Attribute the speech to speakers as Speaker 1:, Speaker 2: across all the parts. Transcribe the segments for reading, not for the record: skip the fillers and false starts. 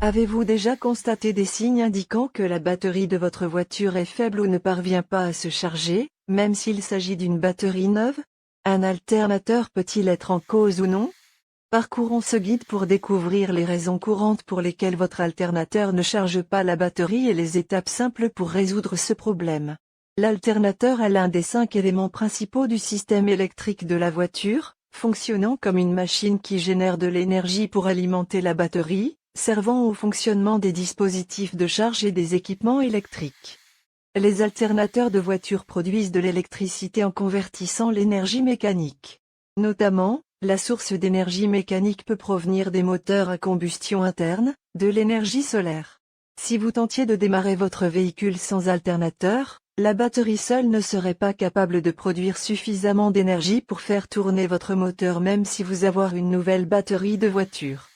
Speaker 1: Avez-vous déjà constaté des signes indiquant que la batterie de votre voiture est faible ou ne parvient pas à se charger, même s'il s'agit d'une batterie neuve? Un alternateur peut-il être en cause ou non? Parcourons ce guide pour découvrir les raisons courantes pour lesquelles votre alternateur ne charge pas la batterie et les étapes simples pour résoudre ce problème. L'alternateur est l'un des 5 éléments principaux du système électrique de la voiture, fonctionnant comme une machine qui génère de l'énergie pour alimenter la batterie, servant au fonctionnement des dispositifs de charge et des équipements électriques. Les alternateurs de voitures produisent de l'électricité en convertissant l'énergie mécanique. Notamment, la source d'énergie mécanique peut provenir des moteurs à combustion interne, de l'énergie solaire. Si vous tentiez de démarrer votre véhicule sans alternateur, la batterie seule ne serait pas capable de produire suffisamment d'énergie pour faire tourner votre moteur même si vous avez une nouvelle batterie de voiture.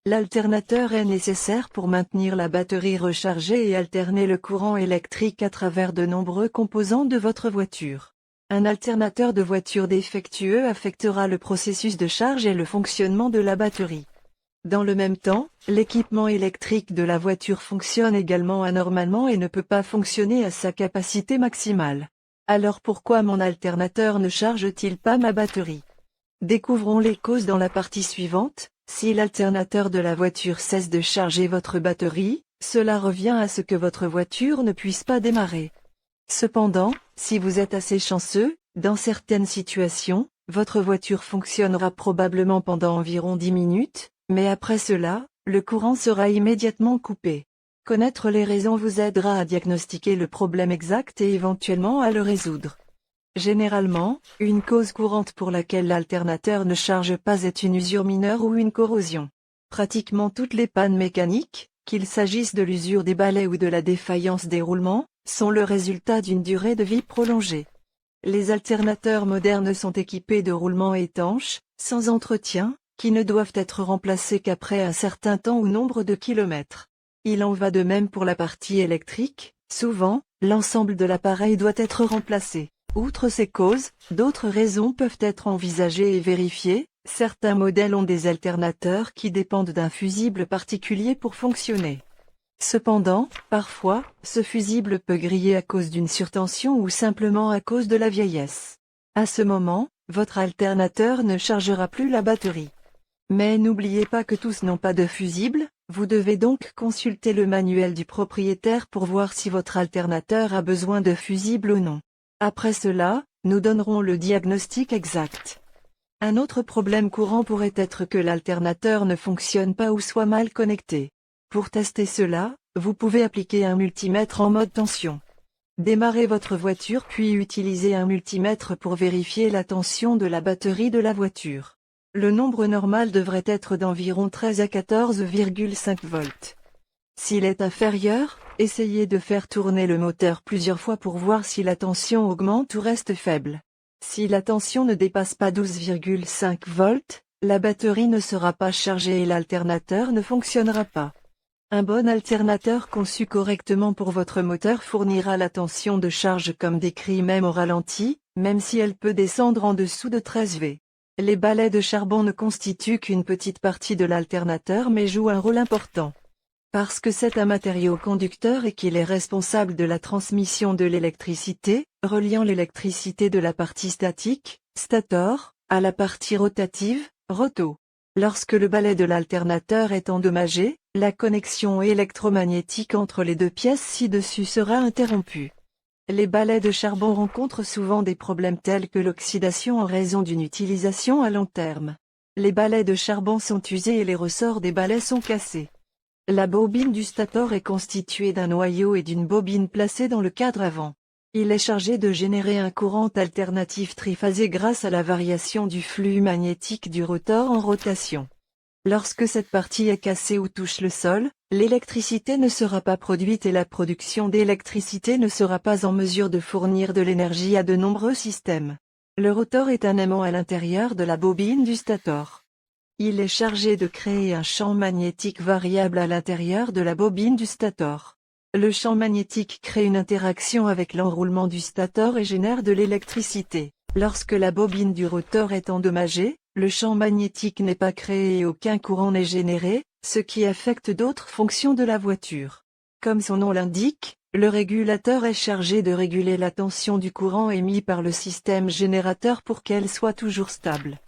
Speaker 1: L'alternateur est nécessaire pour maintenir la batterie rechargée et alterner le courant électrique à travers de nombreux composants de votre voiture. Un alternateur de voiture défectueux affectera le processus de charge et le fonctionnement de la batterie. Dans le même temps, l'équipement électrique de la voiture fonctionne également anormalement et ne peut pas fonctionner à sa capacité maximale. Alors pourquoi mon alternateur ne charge-t-il pas ma batterie? Découvrons les causes dans la partie suivante. Si l'alternateur de la voiture cesse de charger votre batterie, cela revient à ce que votre voiture ne puisse pas démarrer. Cependant, si vous êtes assez chanceux, dans certaines situations, votre voiture fonctionnera probablement pendant environ 10 minutes, mais après cela, le courant sera immédiatement coupé. Connaître les raisons vous aidera à diagnostiquer le problème exact et éventuellement à le résoudre. Généralement, une cause courante pour laquelle l'alternateur ne charge pas est une usure mineure ou une corrosion. Pratiquement toutes les pannes mécaniques, qu'il s'agisse de l'usure des balais ou de la défaillance des roulements, sont le résultat d'une durée de vie prolongée. Les alternateurs modernes sont équipés de roulements étanches, sans entretien, qui ne doivent être remplacés qu'après un certain temps ou nombre de kilomètres. Il en va de même pour la partie électrique, souvent, l'ensemble de l'appareil doit être remplacé. Outre ces causes, d'autres raisons peuvent être envisagées et vérifiées. Certains modèles ont des alternateurs qui dépendent d'un fusible particulier pour fonctionner. Cependant, parfois, ce fusible peut griller à cause d'une surtension ou simplement à cause de la vieillesse. À ce moment, votre alternateur ne chargera plus la batterie. Mais n'oubliez pas que tous n'ont pas de fusible, vous devez donc consulter le manuel du propriétaire pour voir si votre alternateur a besoin de fusible ou non. Après cela, nous donnerons le diagnostic exact. Un autre problème courant pourrait être que l'alternateur ne fonctionne pas ou soit mal connecté. Pour tester cela, vous pouvez appliquer un multimètre en mode tension. Démarrez votre voiture puis utilisez un multimètre pour vérifier la tension de la batterie de la voiture. Le nombre normal devrait être d'environ 13 à 14,5 volts. S'il est inférieur, essayez de faire tourner le moteur plusieurs fois pour voir si la tension augmente ou reste faible. Si la tension ne dépasse pas 12,5 volts, la batterie ne sera pas chargée et l'alternateur ne fonctionnera pas. Un bon alternateur conçu correctement pour votre moteur fournira la tension de charge comme décrit même au ralenti, même si elle peut descendre en dessous de 13 V. Les balais de charbon ne constituent qu'une petite partie de l'alternateur mais jouent un rôle important. Parce que c'est un matériau conducteur et qu'il est responsable de la transmission de l'électricité, reliant l'électricité de la partie statique, stator, à la partie rotative, roto. Lorsque le balai de l'alternateur est endommagé, la connexion électromagnétique entre les deux pièces ci-dessus sera interrompue. Les balais de charbon rencontrent souvent des problèmes tels que l'oxydation en raison d'une utilisation à long terme. Les balais de charbon sont usés et les ressorts des balais sont cassés. La bobine du stator est constituée d'un noyau et d'une bobine placée dans le cadre avant. Il est chargé de générer un courant alternatif triphasé grâce à la variation du flux magnétique du rotor en rotation. Lorsque cette partie est cassée ou touche le sol, l'électricité ne sera pas produite et la production d'électricité ne sera pas en mesure de fournir de l'énergie à de nombreux systèmes. Le rotor est un aimant à l'intérieur de la bobine du stator. Il est chargé de créer un champ magnétique variable à l'intérieur de la bobine du stator. Le champ magnétique crée une interaction avec l'enroulement du stator et génère de l'électricité. Lorsque la bobine du rotor est endommagée, le champ magnétique n'est pas créé et aucun courant n'est généré, ce qui affecte d'autres fonctions de la voiture. Comme son nom l'indique, le régulateur est chargé de réguler la tension du courant émis par le système générateur pour qu'elle soit toujours stable.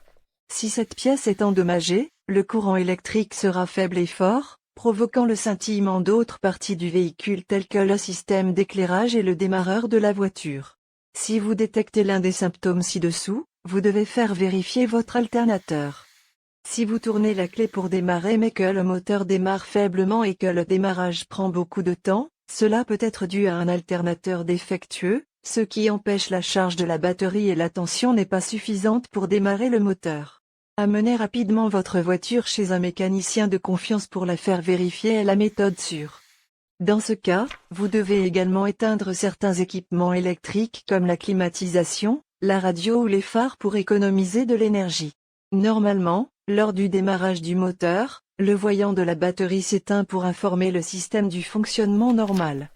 Speaker 1: Si cette pièce est endommagée, le courant électrique sera faible et fort, provoquant le scintillement d'autres parties du véhicule telles que le système d'éclairage et le démarreur de la voiture. Si vous détectez l'un des symptômes ci-dessous, vous devez faire vérifier votre alternateur. Si vous tournez la clé pour démarrer mais que le moteur démarre faiblement et que le démarrage prend beaucoup de temps, cela peut être dû à un alternateur défectueux, ce qui empêche la charge de la batterie et la tension n'est pas suffisante pour démarrer le moteur. Amenez rapidement votre voiture chez un mécanicien de confiance pour la faire vérifier est la méthode sûre. Dans ce cas, vous devez également éteindre certains équipements électriques comme la climatisation, la radio ou les phares pour économiser de l'énergie. Normalement, lors du démarrage du moteur, le voyant de la batterie s'éteint pour informer le système du fonctionnement normal.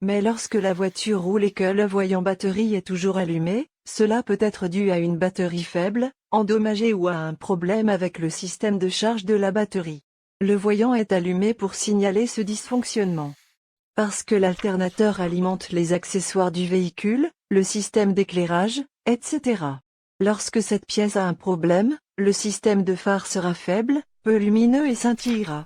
Speaker 1: Mais lorsque la voiture roule et que le voyant batterie est toujours allumé, cela peut être dû à une batterie faible, endommagée ou à un problème avec le système de charge de la batterie. Le voyant est allumé pour signaler ce dysfonctionnement. Parce que l'alternateur alimente les accessoires du véhicule, le système d'éclairage, etc. Lorsque cette pièce a un problème, le système de phare sera faible, peu lumineux et scintillera.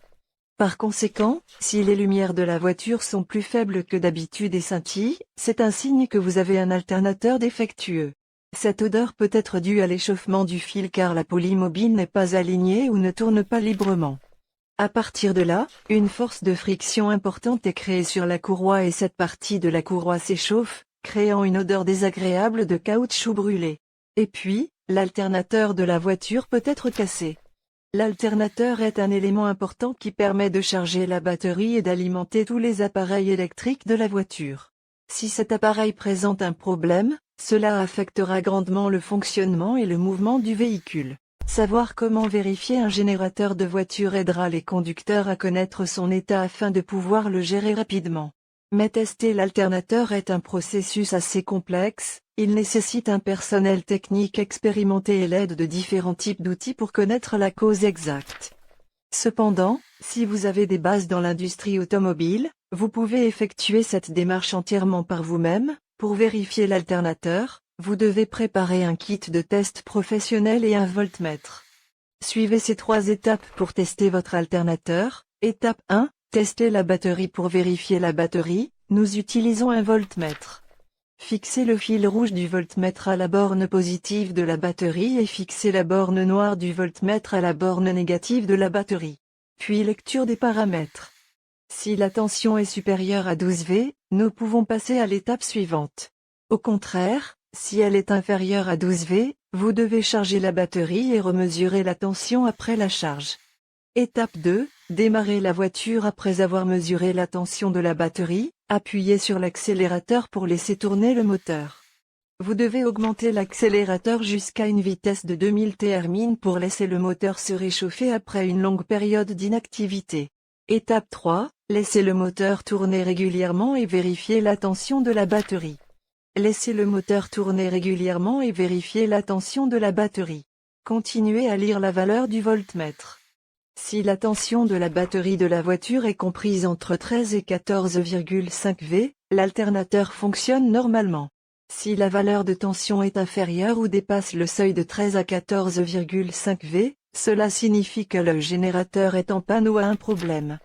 Speaker 1: Par conséquent, si les lumières de la voiture sont plus faibles que d'habitude et scintillent, c'est un signe que vous avez un alternateur défectueux. Cette odeur peut être due à l'échauffement du fil car la polymobile n'est pas alignée ou ne tourne pas librement. À partir de là, une force de friction importante est créée sur la courroie et cette partie de la courroie s'échauffe, créant une odeur désagréable de caoutchouc brûlé. Et puis, l'alternateur de la voiture peut être cassé. L'alternateur est un élément important qui permet de charger la batterie et d'alimenter tous les appareils électriques de la voiture. Si cet appareil présente un problème, cela affectera grandement le fonctionnement et le mouvement du véhicule. Savoir comment vérifier un générateur de voiture aidera les conducteurs à connaître son état afin de pouvoir le gérer rapidement. Mais tester l'alternateur est un processus assez complexe, il nécessite un personnel technique expérimenté et l'aide de différents types d'outils pour connaître la cause exacte. Cependant, si vous avez des bases dans l'industrie automobile, vous pouvez effectuer cette démarche entièrement par vous-même. Pour vérifier l'alternateur, vous devez préparer un kit de test professionnel et un voltmètre. Suivez ces 3 étapes pour tester votre alternateur. Étape 1, tester la batterie. Pour vérifier la batterie, nous utilisons un voltmètre. Fixez le fil rouge du voltmètre à la borne positive de la batterie et fixez la borne noire du voltmètre à la borne négative de la batterie. Puis lecture des paramètres. Si la tension est supérieure à 12 V, nous pouvons passer à l'étape suivante. Au contraire, si elle est inférieure à 12 V, vous devez charger la batterie et remesurer la tension après la charge. Étape 2, démarrer la voiture après avoir mesuré la tension de la batterie, appuyez sur l'accélérateur pour laisser tourner le moteur. Vous devez augmenter l'accélérateur jusqu'à une vitesse de 2000 Tmin pour laisser le moteur se réchauffer après une longue période d'inactivité. Étape 3, laissez le moteur tourner régulièrement et vérifier la tension de la batterie. Laissez le moteur tourner régulièrement et vérifier la tension de la batterie. Continuez à lire la valeur du voltmètre. Si la tension de la batterie de la voiture est comprise entre 13 et 14,5 V, l'alternateur fonctionne normalement. Si la valeur de tension est inférieure ou dépasse le seuil de 13 à 14,5 V, cela signifie que le générateur est en panne ou a un problème.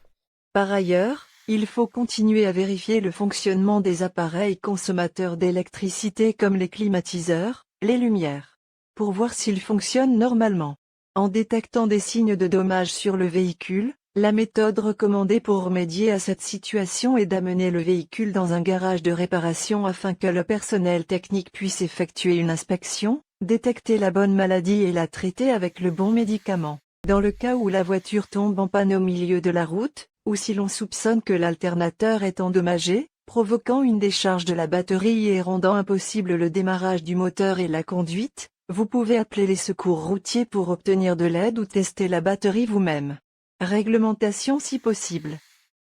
Speaker 1: Par ailleurs, il faut continuer à vérifier le fonctionnement des appareils consommateurs d'électricité comme les climatiseurs, les lumières, pour voir s'ils fonctionnent normalement. En détectant des signes de dommages sur le véhicule, la méthode recommandée pour remédier à cette situation est d'amener le véhicule dans un garage de réparation afin que le personnel technique puisse effectuer une inspection, détecter la bonne maladie et la traiter avec le bon médicament. Dans le cas où la voiture tombe en panne au milieu de la route, ou si l'on soupçonne que l'alternateur est endommagé, provoquant une décharge de la batterie et rendant impossible le démarrage du moteur et la conduite, vous pouvez appeler les secours routiers pour obtenir de l'aide ou tester la batterie vous-même. Réglementation si possible.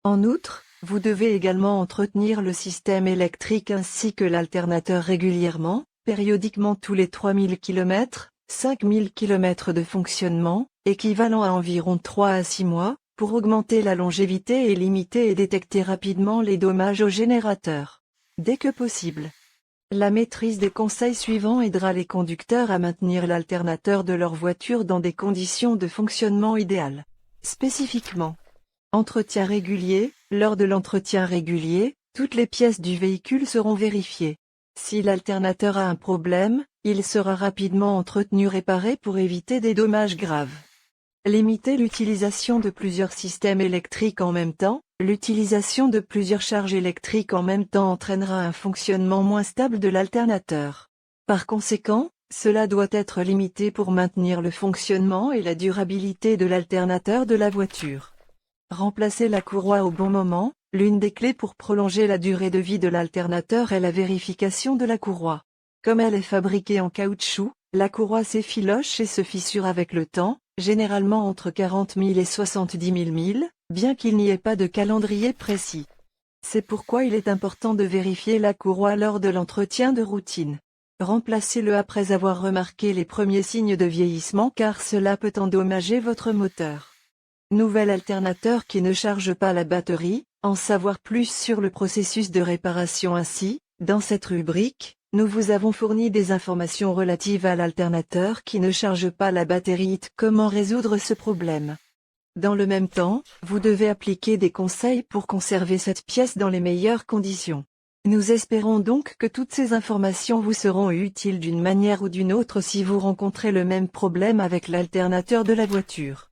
Speaker 1: En outre, vous devez également entretenir le système électrique ainsi que l'alternateur régulièrement, périodiquement tous les 3000 km, 5000 km de fonctionnement, équivalent à environ 3 à 6 mois, pour augmenter la longévité et limiter et détecter rapidement les dommages au générateur. Dès que possible. La maîtrise des conseils suivants aidera les conducteurs à maintenir l'alternateur de leur voiture dans des conditions de fonctionnement idéales. Spécifiquement. Entretien régulier. Lors de l'entretien régulier, toutes les pièces du véhicule seront vérifiées. Si l'alternateur a un problème, il sera rapidement entretenu réparé pour éviter des dommages graves. Limiter l'utilisation de plusieurs systèmes électriques en même temps. L'utilisation de plusieurs charges électriques en même temps entraînera un fonctionnement moins stable de l'alternateur. Par conséquent, cela doit être limité pour maintenir le fonctionnement et la durabilité de l'alternateur de la voiture. Remplacer la courroie au bon moment. L'une des clés pour prolonger la durée de vie de l'alternateur est la vérification de la courroie. Comme elle est fabriquée en caoutchouc, la courroie s'effiloche et se fissure avec le temps, généralement entre 40 000 et 70 000 milles, bien qu'il n'y ait pas de calendrier précis. C'est pourquoi il est important de vérifier la courroie lors de l'entretien de routine. Remplacez-le après avoir remarqué les premiers signes de vieillissement car cela peut endommager votre moteur. Nouvel alternateur qui ne charge pas la batterie. En savoir plus sur le processus de réparation ainsi, dans cette rubrique, nous vous avons fourni des informations relatives à l'alternateur qui ne charge pas la batterie. Comment résoudre ce problème? Dans le même temps, vous devez appliquer des conseils pour conserver cette pièce dans les meilleures conditions. Nous espérons donc que toutes ces informations vous seront utiles d'une manière ou d'une autre si vous rencontrez le même problème avec l'alternateur de la voiture.